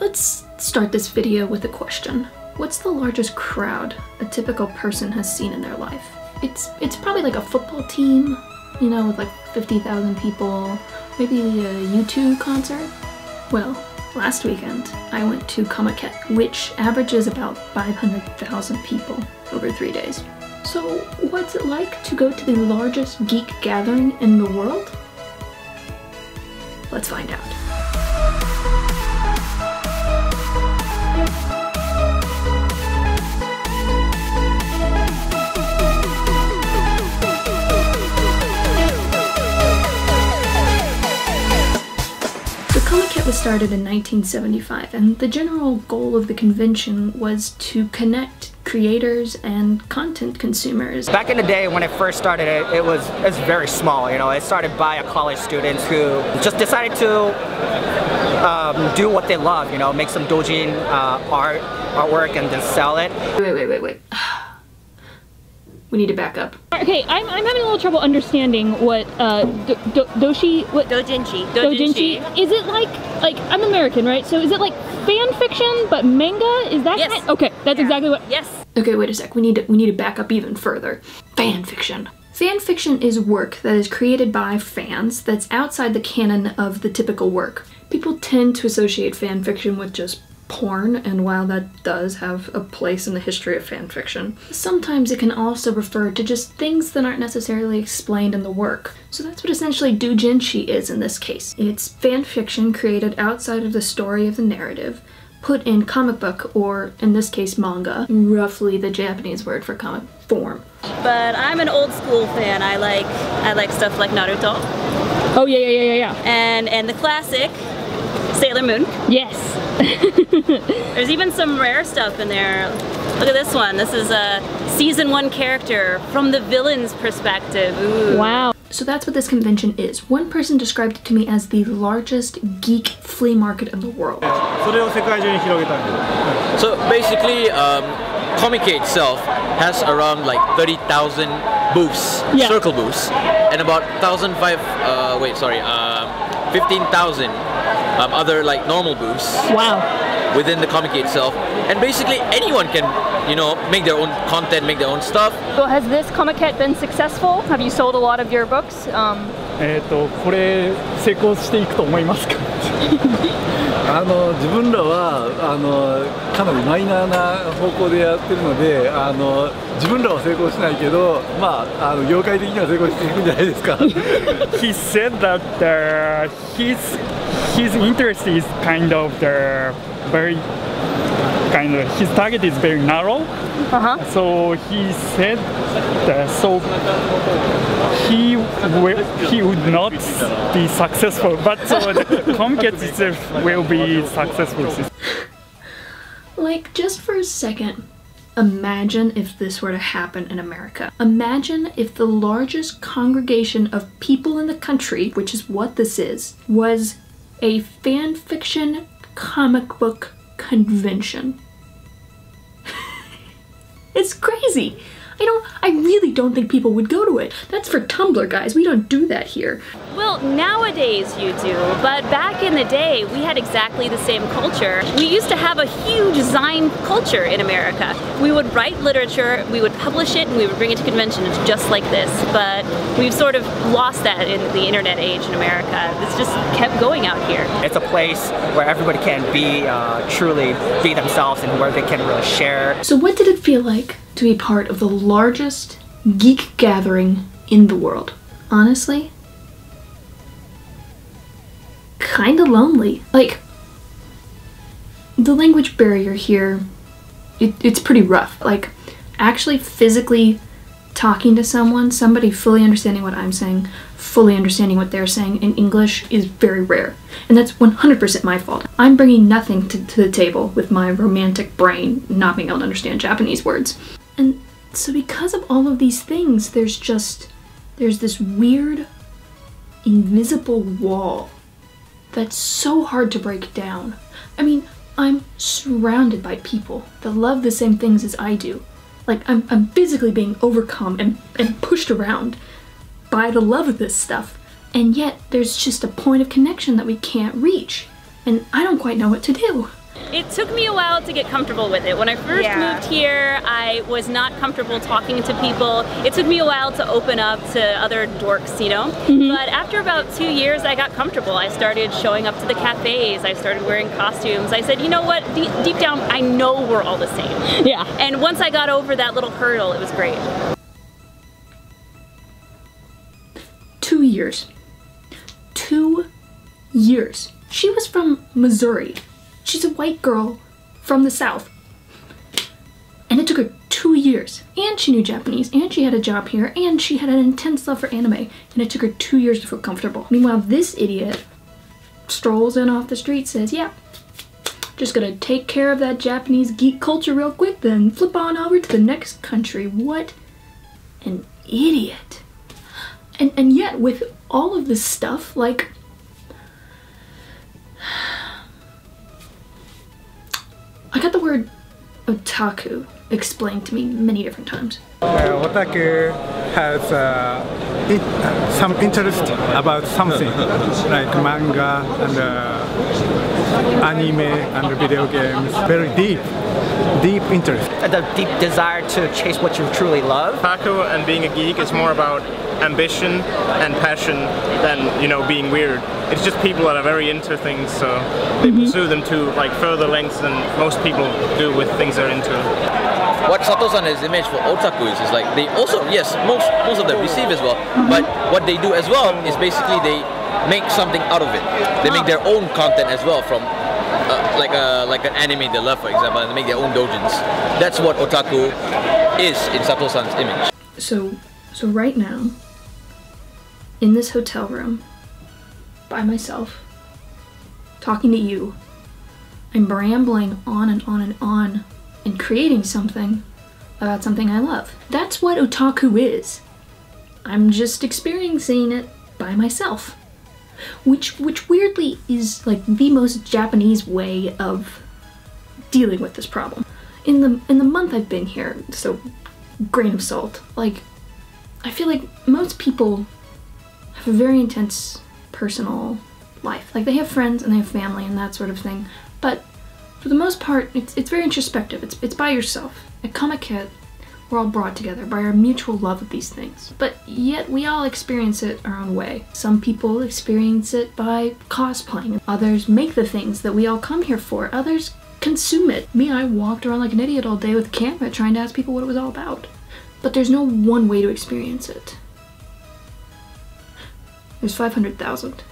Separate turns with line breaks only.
Let's start this video with a question. What's the largest crowd a typical person has seen in their life? It's probably like a football team, you know, with like 50,000 people, maybe a U2 concert. Well, last weekend I went to Comiket, which averages about 500,000 people over 3 days. So what's it like to go to the largest geek gathering in the world? Let's find out. Comiket was started in 1975, and the general goal of the convention was to connect creators and content consumers.
Back in the day when it first started, it was very small. You know, it started by a college students who just decided to do what they love. You know, make some doujin artwork and then sell it.
Wait. We need to back up.
Okay, I'm having a little trouble understanding what Dōjinshi. Is it like I'm American, right? So is it like fan fiction but manga? Is that
yes?
Okay, that's exactly what.
Yes.
Okay, wait a sec. We need to back up even further. Fan fiction. Fan fiction is work that is created by fans that's outside the canon of the typical work. People tend to associate fan fiction with just porn, and while that does have a place in the history of fan fiction, sometimes it can also refer to just things that aren't necessarily explained in the work. So that's what essentially Dōjinshi is in this case. It's fan fiction created outside of the story of the narrative, put in comic book, or in this case manga, roughly the Japanese word for comic form.
But I'm an old school fan. I like stuff like Naruto.
Oh yeah.
And the classic Sailor Moon.
Yes.
There's even some rare stuff in there. Look at this one. This is a season 1 character from the villain's perspective. Ooh.
Wow.
So that's what this convention is. One person described it to me as the largest geek flea market in the world.
So basically, Comiket itself has around like 30,000 booths, circle booths, and about 15,000 other like normal booths.
Wow.
Within the Comiket itself, and basically anyone can, you know, make their own content, make their own stuff.
So has this Comiket been successful? Have you sold a lot of your books?
これ成功していくと思いますか？自分らはかなりマイナーな方向でやってるので、自分らは成功しないけど、まあ業界的には成功していくんじゃないですか。
He said that his interest is kind of his target is very narrow. So he said that he would not be successful, but the Comiket itself will be successful.
Like, just for a second, imagine if this were to happen in America. Imagine if the largest congregation of people in the country, which is what this is, was a fan fiction comic book convention. It's crazy. I really don't think people would go to it. That's for Tumblr, guys. We don't do that here.
Well, nowadays you do, but back in the day we had exactly the same culture. We used to have a huge Zine culture in America. We would write literature, we would publish it, and we would bring it to conventions just like this. But we've sort of lost that in the internet age in America. It's just kept going out here.
It's a place where everybody can truly be themselves and where they can really share.
So what did it feel like to be part of the largest geek gathering in the world? Honestly, kinda lonely. Like, the language barrier here, it's pretty rough. Like, actually physically talking to somebody fully understanding what I'm saying, fully understanding what they're saying in English is very rare. And that's 100% my fault. I'm bringing nothing to the table with my romantic brain not being able to understand Japanese words. And so because of all of these things, there's this weird, invisible wall that's so hard to break down. I mean, I'm surrounded by people that love the same things as I do. Like, I'm physically being overcome and pushed around by the love of this stuff. And yet, there's just a point of connection that we can't reach. And I don't quite know what to do.
It took me a while to get comfortable with it. When I first moved here, I was not comfortable talking to people. It took me a while to open up to other dorks, you know? But after about 2 years, I got comfortable. I started showing up to the cafes. I started wearing costumes. I said, you know what? Deep down, I know we're all the same.
Yeah.
And once I got over that little hurdle, it was great.
2 years. 2 years. She was from Missouri. She's a white girl from the South. And it took her 2 years. And she knew Japanese, and she had a job here, and she had an intense love for anime. And it took her 2 years to feel comfortable. Meanwhile, this idiot strolls in off the street, says, yeah, just gonna take care of that Japanese geek culture real quick, then flip on over to the next country. What an idiot. And yet, with all of this stuff, like, I got the word otaku explained to me many different times.
Otaku has some interest about something, like manga and anime and video games. Very deep interest.
The deep desire to chase what you truly love.
Otaku and being a geek is more about ambition and passion than, you know, being weird. It's just people that are very into things, so they pursue them to like further lengths than most people do with things they're into.
What Sato-san has image for otaku is like they also, yes, most of them receive as well, but what they do as well is basically they make something out of it. They make their own content as well from like an anime they love, for example, and they make their own doujins. That's what otaku is in Sato-san's image.
So right now, in this hotel room, by myself, talking to you, I'm rambling on and on and on and creating something about something I love. That's what otaku is. I'm just experiencing it by myself. Which weirdly is like the most Japanese way of dealing with this problem. In the month I've been here, so grain of salt, like, I feel like most people have a very intense personal life. Like, they have friends and they have family and that sort of thing, but for the most part, it's very introspective. It's by yourself. At Comiket, we're all brought together by our mutual love of these things. But yet we all experience it our own way. Some people experience it by cosplaying. Others make the things that we all come here for. Others consume it. Me, I walked around like an idiot all day with a camera trying to ask people what it was all about. But there's no one way to experience it. There's 500,000.